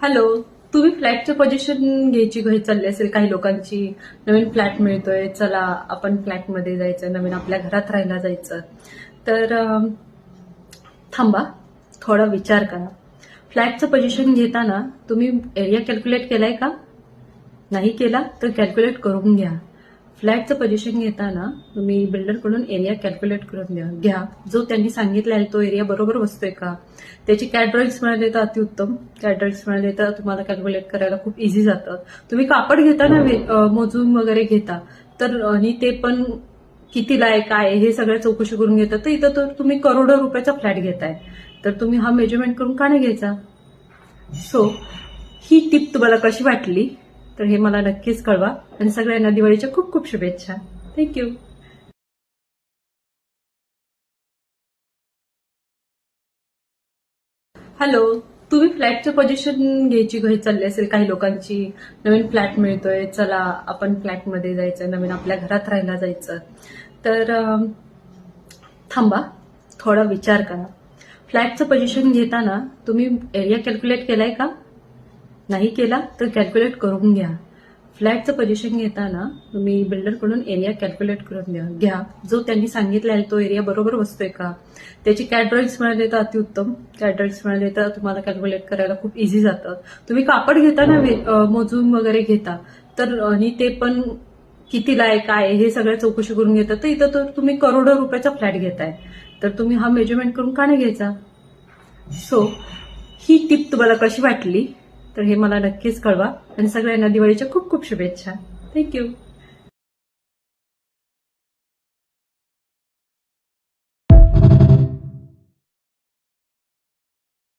Hello. तुम्ही फ्लॅटचं position घ्यायची घाई चालली असेल काही लोकांची. नवीन फ्लॅट मिळतोय, चला आपण फ्लॅटमध्ये जायचं, नवीन आपल्या घरात राहायला जायचं. तर थांबा, थोडा विचार करा. फ्लॅटचं पोझिशन घेताना तुम्ही एरिया कॅल्क्युलेट केलाय का? नाही केला तर कॅल्क्युलेट करून घ्या. फ्लॅटचं पोझिशन घेताना तुम्ही बिल्डरकडून एरिया कॅल्क्युलेट करून घ्या. जो त्यांनी सांगितला आहे तो एरिया बरोबर बसतोय का? त्याची कॅट ड्रॉइंग्स मिळाले तर अतिउत्तम. कॅट ड्रॉइंग्स मिळाले तर तुम्हाला कॅल्क्युलेट करायला खूप इझी जातं. तुम्ही कापड घेताना मोजून वगैरे घेता, तर आणि ते पण कितीला आहे काय आहे हे सगळं चौकशी करून घेतात. तर इथं तर तुम्ही करोडो रुपयाचा फ्लॅट घेताय, तर तुम्ही हा मेजरमेंट करून का नाही घ्यायचा? सो ही टिप तुम्हाला कशी वाटली तर हे मला नक्कीच कळवा. आणि सगळ्यांना दिवाळीच्या खूप खूप शुभेच्छा. थँक्यू. हॅलो. तुम्ही फ्लॅटचं पोझिशन घ्यायची घाई चालली असेल काही लोकांची. नवीन फ्लॅट मिळतोय, चला आपण फ्लॅटमध्ये जायचं, नवीन आपल्या घरात राहायला जायचं. तर थांबा, थोडा विचार करा. फ्लॅटचं पोझिशन घेताना तुम्ही एरिया कॅल्क्युलेट केलाय का? नाही केला तर कॅल्क्युलेट करून घ्या. फ्लॅटचं पोझिशन घेताना तुम्ही बिल्डरकडून एरिया कॅल्क्युलेट करून घ्या. जो त्यांनी सांगितला आहे तो एरिया बरोबर बसतोय का? त्याची कॅट ड्रॉइंग्स मिळाले तर अतिउत्तम. कॅट ड्रॉइंग्स मिळाले तर तुम्हाला कॅल्क्युलेट करायला खूप इझी जातं. तुम्ही कापड घेताना मोजून वगैरे घेता, तर आणि ते पण कितीला आहे काय आहे हे सगळं चौकशी करून घेतात. तर इथं तर तुम्ही करोडो रुपयाचा फ्लॅट घेताय, तर तुम्ही हा मेजरमेंट करून का नाही घ्यायचा? सो ही टिप तुम्हाला कशी वाटली तर हे मला नक्कीच कळवा. आणि सगळ्यांना दिवाळीच्या खूप खूप शुभेच्छा. थँक्यू.